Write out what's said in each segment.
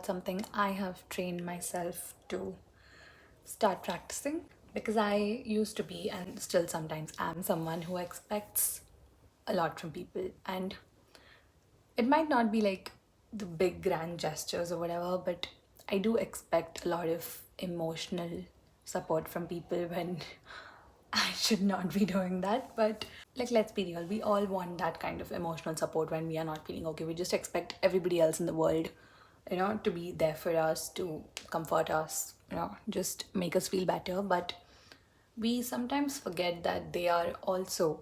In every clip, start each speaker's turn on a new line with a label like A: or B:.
A: about something I have trained myself to start practicing because I used to be and still sometimes am someone who expects a lot from people, and it might not be like the big grand gestures or whatever, but I do expect a lot of emotional support from people when I should not be doing that. But like, let's be real, we all want that kind of emotional support when we are not feeling okay. We just expect everybody else in the world, to be there for us, to comfort us, just make us feel better. But we sometimes forget that they are also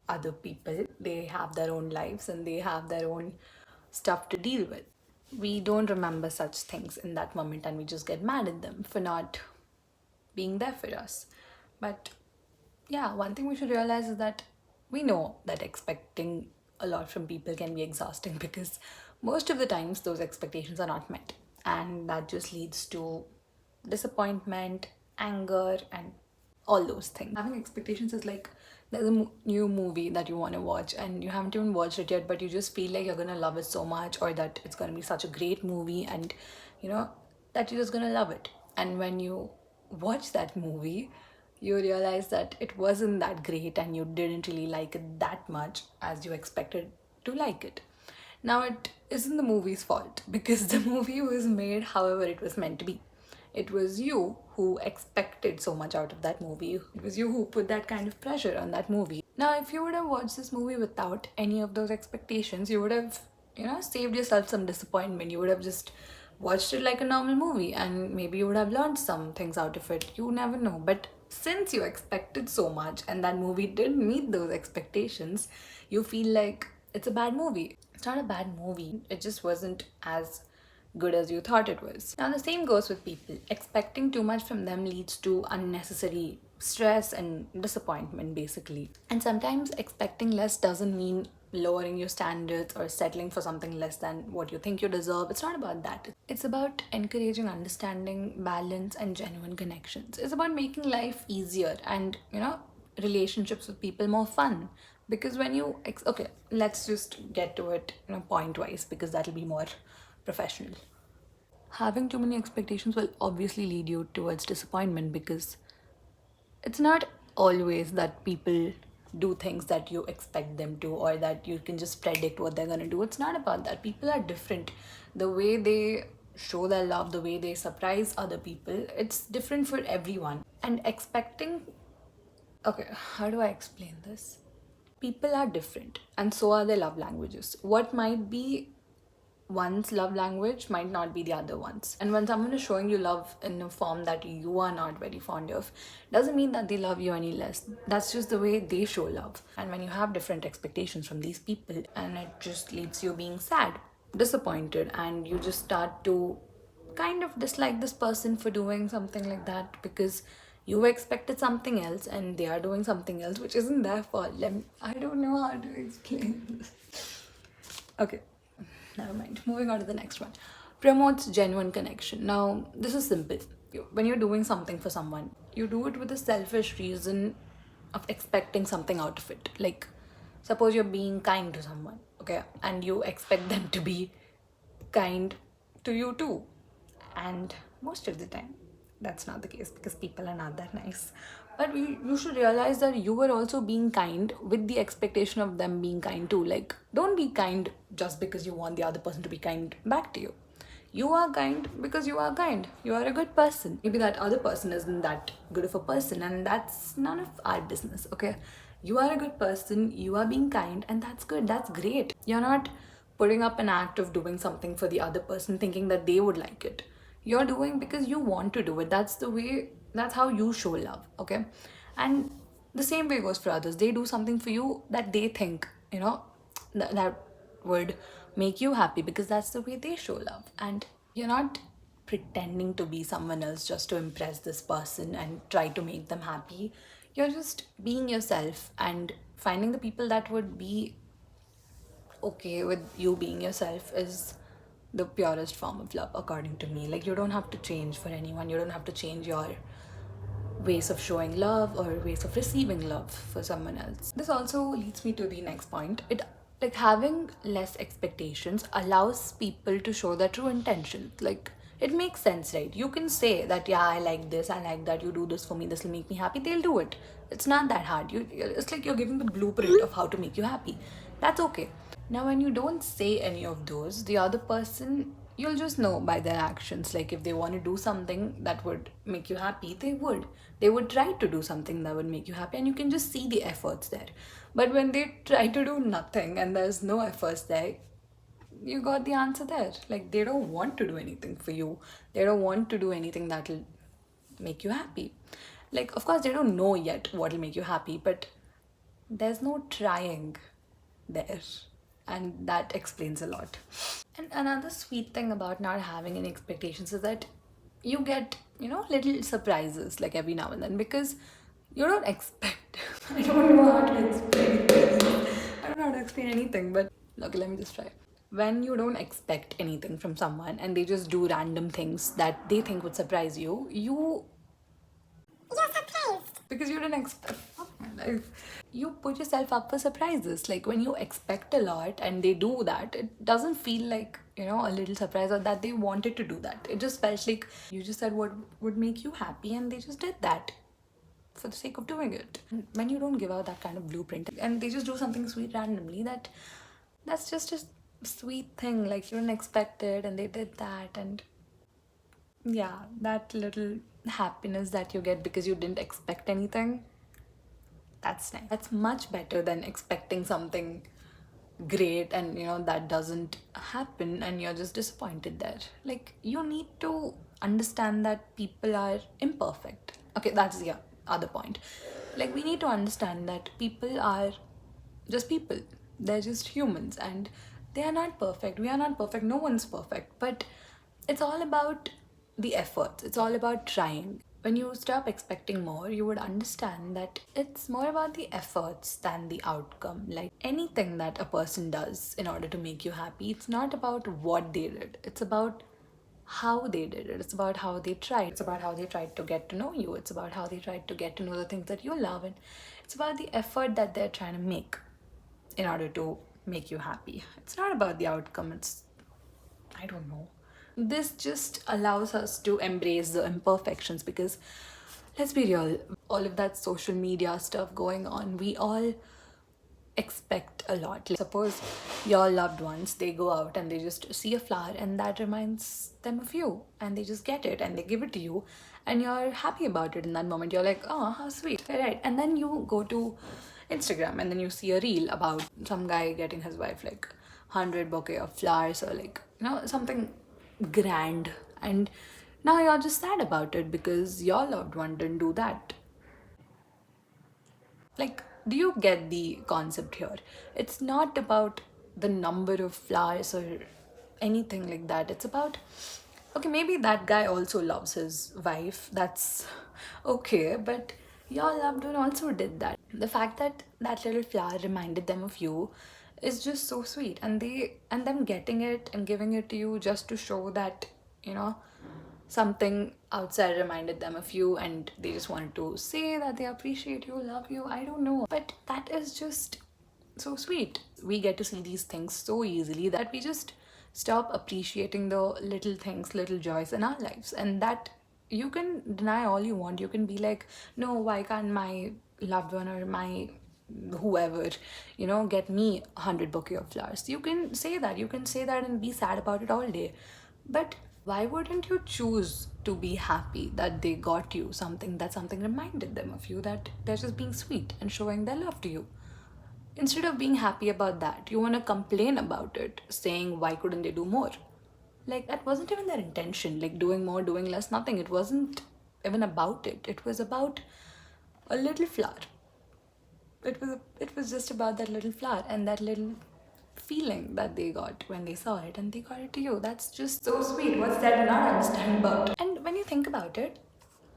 A: other people. They have their own lives and they have their own stuff to deal with. We don't remember such things in that moment and we just get mad at them for not being there for us. But yeah, one thing we should realize is that we know that expecting a lot from people can be exhausting because most of the times those expectations are not met. And that just leads to disappointment, anger, and all those things. Having expectations is like there's a new movie that you want to watch and you haven't even watched it yet, but you just feel like you're gonna love it so much, or that it's gonna be such a great movie, and you know that you're just gonna love it. And when you watch that movie, you realize that it wasn't that great and you didn't really like it that much as you expected to like it. Now, it isn't the movie's fault because the movie was made however it was meant to be. It was you who expected so much out of that movie. It was you who put that kind of pressure on that movie. Now, if you would have watched this movie without any of those expectations, you would have, saved yourself some disappointment. You would have just watched it like a normal movie and maybe you would have learned some things out of it. You never know. But since you expected so much and that movie didn't meet those expectations, you feel like it's a bad movie. It's not a bad movie, it just wasn't as good as you thought it was. Now, the same goes with people. Expecting too much from them leads to unnecessary stress and disappointment, basically. And sometimes expecting less doesn't mean lowering your standards or settling for something less than what you think you deserve. It's not about that. It's about encouraging understanding, balance, and genuine connections. It's about making life easier and, relationships with people more fun. Because when you okay, let's just get to it, point wise, because that'll be more professional. Having too many expectations will obviously lead you towards disappointment because it's not always that people do things that you expect them to, or that you can just predict what they're going to do. It's not about that. People are different. The way they show their love, the way they surprise other people, it's different for everyone. And expecting, okay, how do I explain this? People are different and so are their love languages. What might be one's love language might not be the other one's. And when someone is showing you love in a form that you are not very fond of, doesn't mean that they love you any less. That's just the way they show love. And when you have different expectations from these people, and it just leaves you being sad, disappointed, and you just start to kind of dislike this person for doing something like that because you expected something else and they are doing something else which isn't their fault. I don't know how to explain this. Okay, never mind. Moving on to the next one. Promotes genuine connection. Now, this is simple. When you're doing something for someone, you do it with a selfish reason of expecting something out of it. Like, suppose you're being kind to someone, okay, and you expect them to be kind to you too. And most of the time, that's not the case because people are not that nice. But you should realize that you were also being kind with the expectation of them being kind too. Like, don't be kind just because you want the other person to be kind back to you. You are kind because you are kind. You are a good person. Maybe that other person isn't that good of a person, and that's none of our business, okay? You are a good person, you are being kind, and that's good, that's great. You're not putting up an act of doing something for the other person thinking that they would like it. You're doing because you want to do it. That's the way, that's how you show love, okay? And the same way goes for others. They do something for you that they think, that would make you happy because that's the way they show love. And you're not pretending to be someone else just to impress this person and try to make them happy. You're just being yourself and finding the people that would be okay with you being yourself is the purest form of love, according to me. Like, you don't have to change for anyone. You don't have to change your ways of showing love or ways of receiving love for someone else. This also leads me to the next point. It Like having less expectations allows people to show their true intentions. Like it makes sense, right? You can say that, yeah, I like this, I like that, you do this for me, this will make me happy. They'll do it. It's not that hard. It's like you're giving the blueprint of how to make you happy. That's okay. Now, when you don't say any of those, the other person, you'll just know by their actions. Like if they want to do something that would make you happy, they would. They would try to do something that would make you happy, and you can just see the efforts there. But when they try to do nothing and there's no efforts there, you got the answer there. Like they don't want to do anything for you. They don't want to do anything that'll make you happy. Like, of course, they don't know yet what'll make you happy, but there's no trying there, and that explains a lot. And another sweet thing about not having any expectations is that you get, little surprises like every now and then, because you don't expect. I don't know how to explain this. I don't know how to explain anything, but okay, let me just try. When you don't expect anything from someone and they just do random things that they think would surprise you, you're surprised because you didn't expect. Fuck my life. You put yourself up for surprises. Like when you expect a lot and they do that, it doesn't feel like, a little surprise or that they wanted to do that. It just felt like you just said what would make you happy and they just did that for the sake of doing it. And when you don't give out that kind of blueprint and they just do something sweet randomly, that's just a sweet thing. Like you didn't expect it and they did that, and yeah, that little happiness that you get because you didn't expect anything, that's nice. That's much better than expecting something great and that doesn't happen and you're just disappointed there. Like you need to understand that people are imperfect. Okay, that's the other point. Like we need to understand that people are just people. They're just humans and they are not perfect. We are not perfect. No one's perfect. But it's all about the efforts. It's all about trying. When you stop expecting more, you would understand that it's more about the efforts than the outcome. Like anything that a person does in order to make you happy, it's not about what they did. It's about how they did it. It's about how they tried. It's about how they tried to get to know you. It's about how they tried to get to know the things that you love. And it's about the effort that they're trying to make in order to make you happy. It's not about the outcome. I don't know. This just allows us to embrace the imperfections because let's be real, all of that social media stuff going on, we all expect a lot. Like, suppose your loved ones, they go out and they just see a flower and that reminds them of you and they just get it and they give it to you and you're happy about it in that moment. You're like, oh, how sweet. Right. And then you go to Instagram and then you see a reel about some guy getting his wife like 100 bouquet of flowers or like, something grand. And now you're just sad about it because your loved one didn't do that. Like, do you get the concept here? It's not about the number of flowers or anything like that. It's about, okay, maybe that guy also loves his wife. That's okay, but your loved one also did that. The fact that that little flower reminded them of you is just so sweet. And them getting it and giving it to you just to show that, something outside reminded them of you and they just wanted to say that they appreciate you, love you. I don't know. But that is just so sweet. We get to see these things so easily that we just stop appreciating the little things, little joys in our lives. And that you can deny all you want. You can be like, no, why can't my loved one or my whoever, get me 100 bouquet of flowers? You can say that. You can say that and be sad about it all day. But why wouldn't you choose to be happy that they got you something, that something reminded them of you, that they're just being sweet and showing their love to you? Instead of being happy about that, you want to complain about it, saying, why couldn't they do more? Like, that wasn't even their intention. Like, doing more, doing less, nothing. It wasn't even about it. It was about a little flower. It was just about that little flower and that little feeling that they got when they saw it and they got it to you. That's just so sweet. What's that to not understand about? And when you think about it,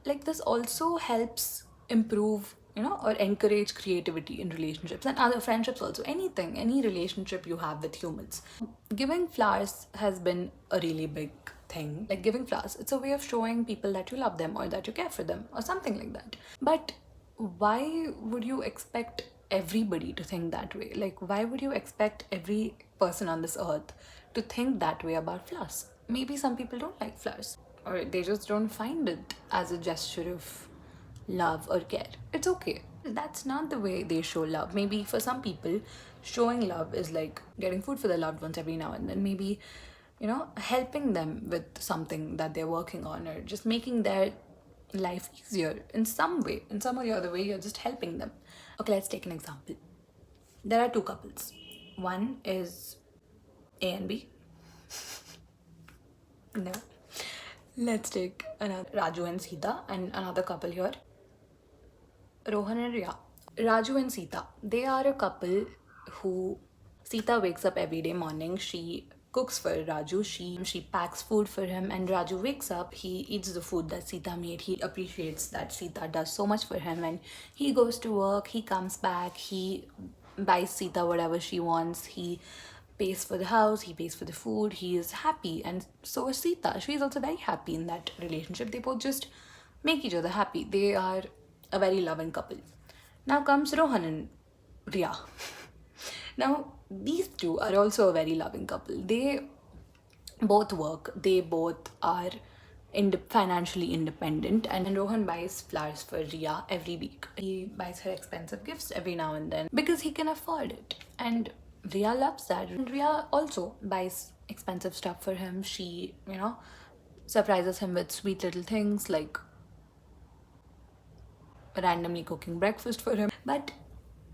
A: like this also helps improve, or encourage creativity in relationships and other friendships also. Anything, any relationship you have with humans. Giving flowers has been a really big thing. Like giving flowers, it's a way of showing people that you love them or that you care for them or something like that. But why would you expect everybody to think that way. Like, why would you expect every person on this earth to think that way about flowers? Maybe some people don't like flowers, or they just don't find it as a gesture of love or care. It's okay. That's not the way they show love. Maybe for some people, showing love is like getting food for their loved ones every now and then. Maybe, helping them with something that they're working on, or just making their life easier in some way. In some or the other way, you're just helping them. Okay, let's take an example. There are two couples. One is A and B. No. Let's take another Raju and Sita, and another couple here, Rohan and Riya. Raju and Sita, they are a couple who Sita wakes up every day morning. She cooks for Raju. She packs food for him, and Raju wakes up. He eats the food that Sita made. He appreciates that Sita does so much for him, and he goes to work. He comes back. He buys Sita whatever she wants. He pays for the house. He pays for the food. He is happy, and so is Sita. She is also very happy in that relationship. They both just make each other happy. They are a very loving couple. Now comes Rohan and Riya. Now, these two are also a very loving couple. They both work, they both are financially independent, and Rohan buys flowers for Riya every week. He buys her expensive gifts every now and then because he can afford it. And Riya loves that. And Riya also buys expensive stuff for him. She, surprises him with sweet little things like randomly cooking breakfast for him. But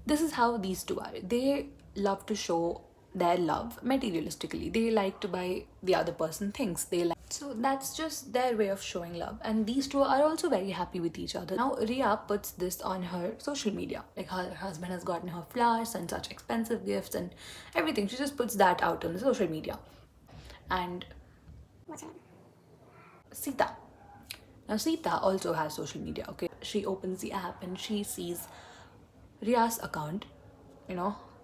A: this is how these two are. They love to show their love materialistically. They like to buy the other person things. So that's just their way of showing love. And these two are also very happy with each other. Now Riya puts this on her social media. Like her husband has gotten her flowers and such expensive gifts and everything. She just puts that out on the social media. And Sita. Now Sita also has social media, okay? She opens the app and she sees Riya's account,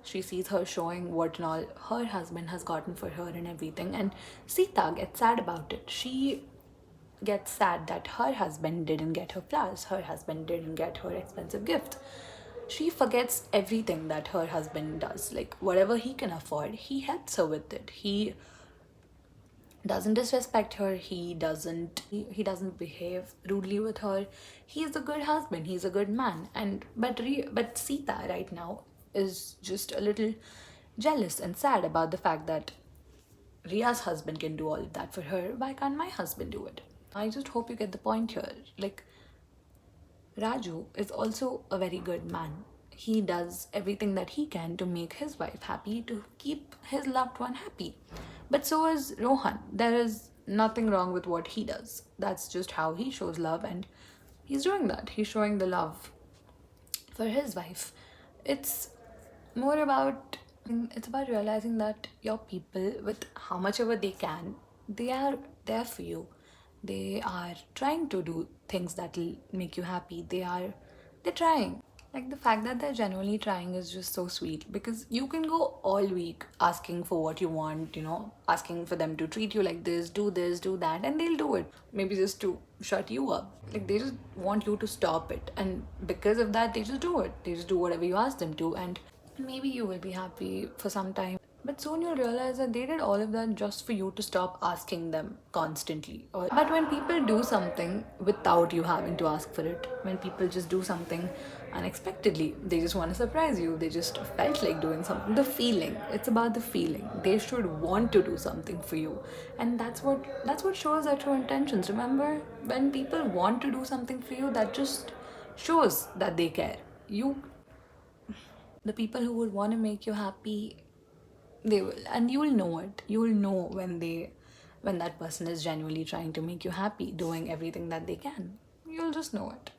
A: she sees her showing what and all her husband has gotten for her and everything, and Sita gets sad about it. She gets sad that her husband didn't get her flowers, her husband didn't get her expensive gift. She forgets everything that her husband does. Like whatever he can afford, he helps her with it. He doesn't disrespect her. He doesn't behave rudely with her. He's a good husband, he's a good man. And but Sita right now is just a little jealous and sad about the fact that Ria's husband can do all of that for her. Why can't my husband do it? I just hope you get the point here. Like, Raju is also a very good man. He does everything that he can to make his wife happy, to keep his loved one happy. But so is Rohan. There is nothing wrong with what he does. That's just how he shows love, and he's doing that. He's showing the love for his wife. It's more about it's about realizing that your people, with how much ever they can, they are there for you. They are trying to do things that will make you happy. They're trying. Like the fact that they're genuinely trying is just so sweet, because you can go all week asking for what you want, asking for them to treat you like this, do that, and they'll do it. Maybe just to shut you up. Like they just want you to stop it. And because of that, they just do it. They just do whatever you ask them to. And maybe you will be happy for some time. But soon you'll realize that they did all of that just for you to stop asking them constantly. But when people do something without you having to ask for it, when people just do something unexpectedly, they just want to surprise you, they just felt like doing something. The feeling, it's about the feeling. They should want to do something for you. And that's what shows their true intentions. Remember, when people want to do something for you, that just shows that they care. The people who would want to make you happy, they will, and you will know it. You will know when that person is genuinely trying to make you happy, doing everything that they can. You'll just know it.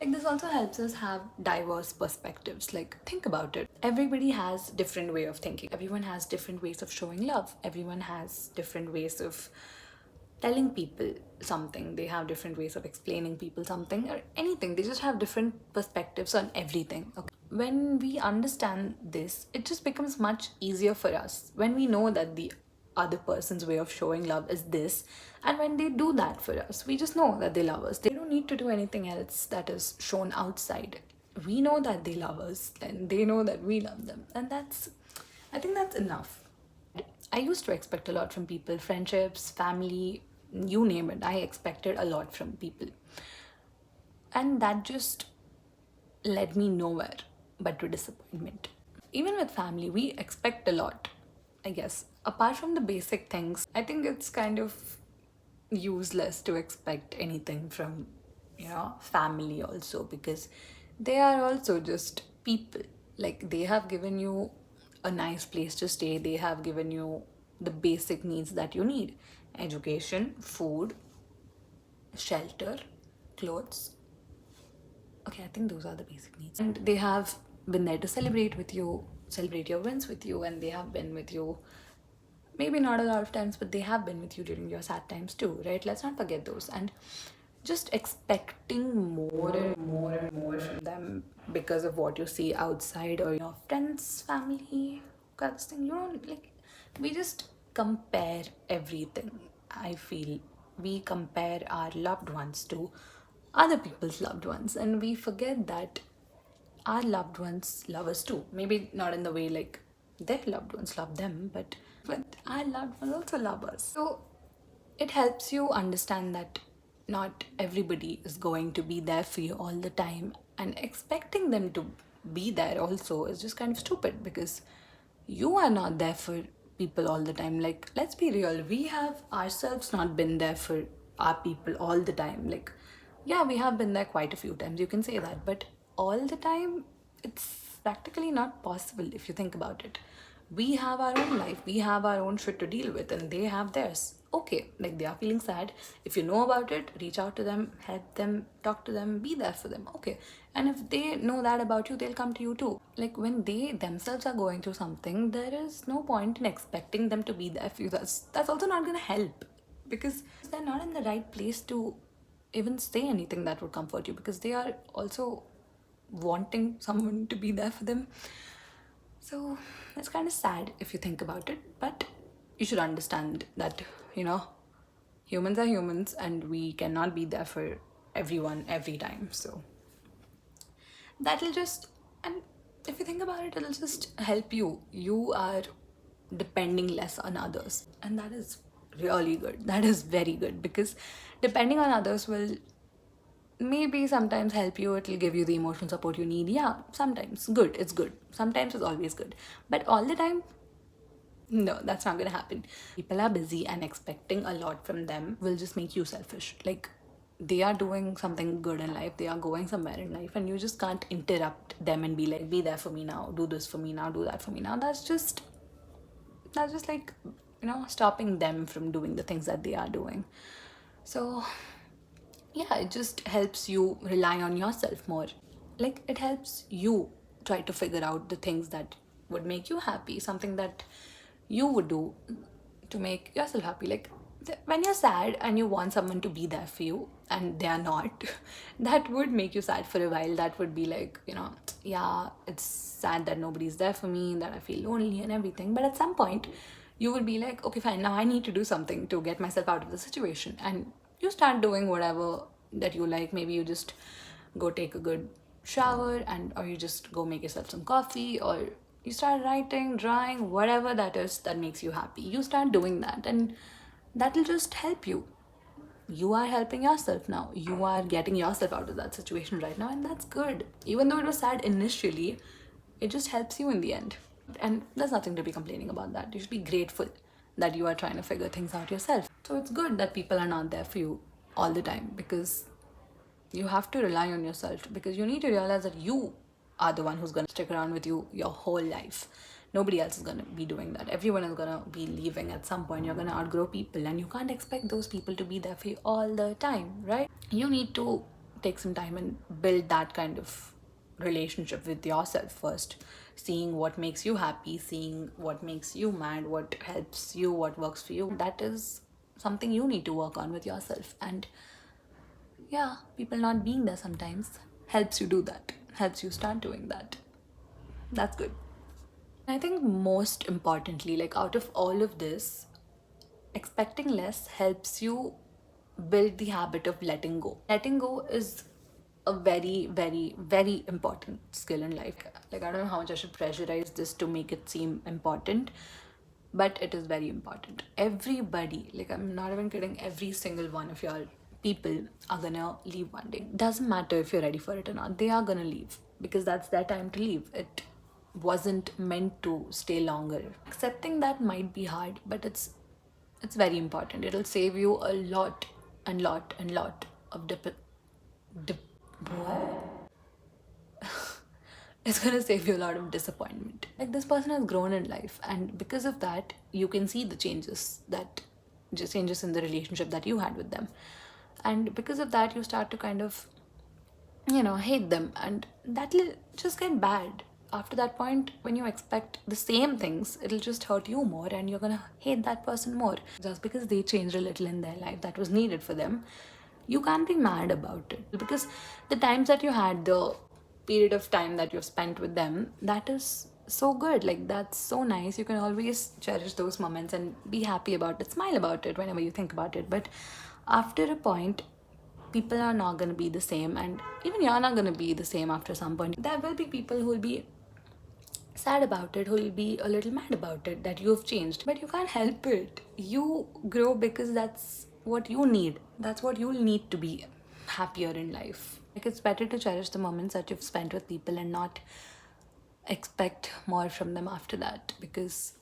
A: Like this also helps us have diverse perspectives. Like think about it. Everybody has different way of thinking. Everyone has different ways of showing love. Everyone has different ways of telling people something. They have different ways of explaining people something or anything. They just have different perspectives on everything. Okay. When we understand this, it just becomes much easier for us when we know that the other person's way of showing love is this, and when they do that for us, we just know that they love us. They don't need to do anything else that is shown outside. we know that they love us and they know that we love them. And I think that's enough. I used to expect a lot from people, friendships, family, you name it. I expected a lot from people. And that just led me nowhere but to disappointment. Even with family, we expect a lot, I guess. Apart from the basic things, I think it's kind of useless to expect anything from, family also, because they are also just people. Like, they have given you a nice place to stay, they have given you the basic needs that you need: education, food, shelter, clothes. Okay, I think those are the basic needs. And they have been there to celebrate with you, celebrate your wins with you, and they have been with you, maybe not a lot of times, but they have been with you during your sad times too, right? Let's not forget those. And just expecting more and more and more from them because of what you see outside or your friends, family, kind of thing, like, we just compare everything. I feel we compare our loved ones to other people's loved ones, and we forget that our loved ones love us too. Maybe not in the way like their loved ones love them, but our loved ones also love us. So it helps you understand that not everybody is going to be there for you all the time, and expecting them to be there also is just kind of stupid, because you are not there for people all the time. Like, let's be real, we have ourselves not been there for our people all the time. Like, yeah, we have been there quite a few times, you can say that, but all the time, it's practically not possible if you think about it. We have our own life, we have our own shit to deal with, and they have theirs. Okay, like, they are feeling sad, if you know about it, reach out to them, help them, talk to them, be there for them. Okay, and if they know that about you, they'll come to you too. Like, when they themselves are going through something, there is no point in expecting them to be there for you. That's also not going to help, because they're not in the right place to even say anything that would comfort you, because they are also wanting someone to be there for them. So it's kind of sad if you think about it, but you should understand that, humans are humans and we cannot be there for everyone every time. So that'll just, and if you think about it, it'll just help you. You are depending less on others, and that is really good. That is very good, because depending on others will maybe sometimes help you, it'll give you the emotional support you need. Yeah, sometimes good, it's good, sometimes it's always good, but all the time, no, that's not gonna happen. People are busy, and expecting a lot from them will just make you selfish. Like, they are doing something good in life, they are going somewhere in life, and you just can't interrupt them and be like, be there for me now, do this for me now, do that for me now. That's just like, stopping them from doing the things that they are doing. So yeah, it just helps you rely on yourself more. Like, it helps you try to figure out the things that would make you happy, something that you would do to make yourself happy. Like, when you're sad and you want someone to be there for you and they are not, that would make you sad for a while. That would be like, yeah, it's sad that nobody's there for me, that I feel lonely and everything. But at some point, you would be like, okay, fine, now I need to do something to get myself out of the situation. And you start doing whatever that you like. Maybe you just go take a good shower, and or you just go make yourself some coffee, or you start writing, drawing, whatever that is that makes you happy. You start doing that, and that'll just help you. You are helping yourself now. You are getting yourself out of that situation right now, and that's good. Even though it was sad initially, it just helps you in the end. And there's nothing to be complaining about that. You should be grateful that you are trying to figure things out yourself. So it's good that people are not there for you all the time, because you have to rely on yourself, because you need to realize that you are the one who's going to stick around with you your whole life. Nobody else is going to be doing that. Everyone is going to be leaving at some point. You're going to outgrow people, and you can't expect those people to be there for you all the time, right? You need to take some time and build that kind of relationship with yourself first, seeing what makes you happy, seeing what makes you mad, what helps you, what works for you. That is something you need to work on with yourself. And yeah, people not being there sometimes helps you do that, helps you start doing that. That's good. I think most importantly, like, out of all of this, expecting less helps you build the habit of letting go. Letting go is a very, very, very important skill in life. Like, I don't know how much I should pressurize this to make it seem important, but it is very important. Everybody, like, I'm not even kidding, every single one of your people are gonna leave one day. Doesn't matter if you're ready for it or not, they are gonna leave because that's their time to leave. It wasn't meant to stay longer. Accepting that might be hard, but it's very important. It'll save you a lot and lot and lot of dip what? It's gonna save you a lot of disappointment. Like, this person has grown in life, and because of that, you can see the changes that just changes in the relationship that you had with them. And because of that, you start to kind of, hate them, and that'll just get bad. After that point, when you expect the same things, it'll just hurt you more, and you're gonna hate that person more. Just because they changed a little in their life that was needed for them, you can't be mad about it, because the times that you had, the period of time that you've spent with them, that is so good. Like, that's so nice. You can always cherish those moments and be happy about it, smile about it whenever you think about it. But after a point, people are not going to be the same, and even you're not going to be the same. After some point, there will be people who will be sad about it, who will be a little mad about it that you've changed, but you can't help it. You grow because that's what you need, that's what you'll need to be happier in life. Like, it's better to cherish the moments that you've spent with people and not expect more from them after that, because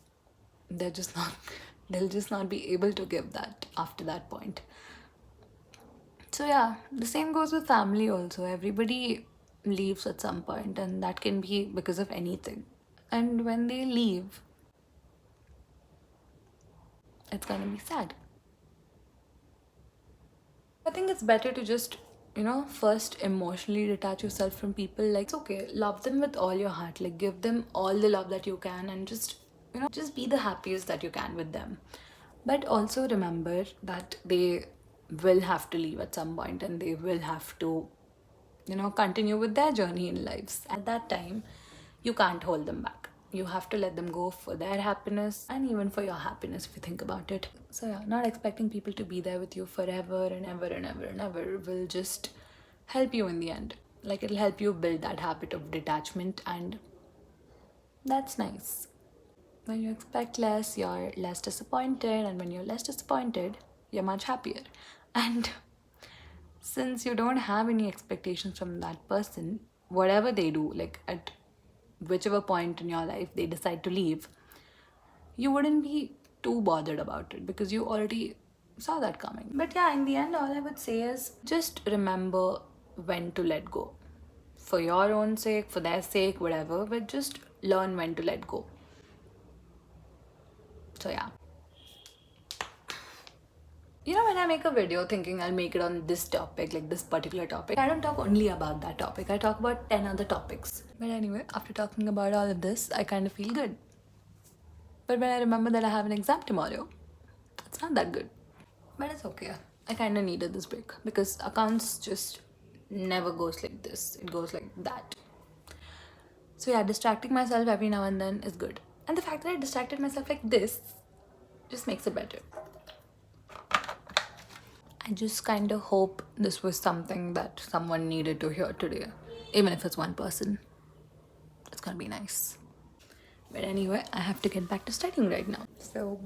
A: they're just not they'll just not be able to give that after that point. So yeah, the same goes with family also. Everybody leaves at some point, and that can be because of anything. And when they leave, it's gonna be sad. I think it's better to just, first emotionally detach yourself from people. Like, it's okay, love them with all your heart, like, give them all the love that you can, and just be the happiest that you can with them. But also remember that they will have to leave at some point, and they will have to, continue with their journey in lives. At that time, you can't hold them back. You have to let them go for their happiness and even for your happiness, if you think about it. So yeah, not expecting people to be there with you forever and ever and ever and ever will just help you in the end. Like, it'll help you build that habit of detachment, and that's nice. When you expect less, you're less disappointed, and when you're less disappointed, you're much happier. And since you don't have any expectations from that person, whatever they do, like, at whichever point in your life they decide to leave, you wouldn't be too bothered about it because you already saw that coming. But yeah, in the end, all I would say is just remember when to let go. For your own sake, for their sake, whatever, but just learn when to let go. So yeah. When I make a video thinking I'll make it on this topic, like this particular topic, I don't talk only about that topic. I talk about 10 other topics. But anyway, after talking about all of this, I kind of feel good. But when I remember that I have an exam tomorrow, it's not that good. But it's okay. I kind of needed this break because accounts just never goes like this. It goes like that. So yeah, distracting myself every now and then is good. And the fact that I distracted myself like this just makes it better. I just kind of hope this was something that someone needed to hear today. Even if it's one person, it's gonna be nice. But anyway, I have to get back to studying right now. So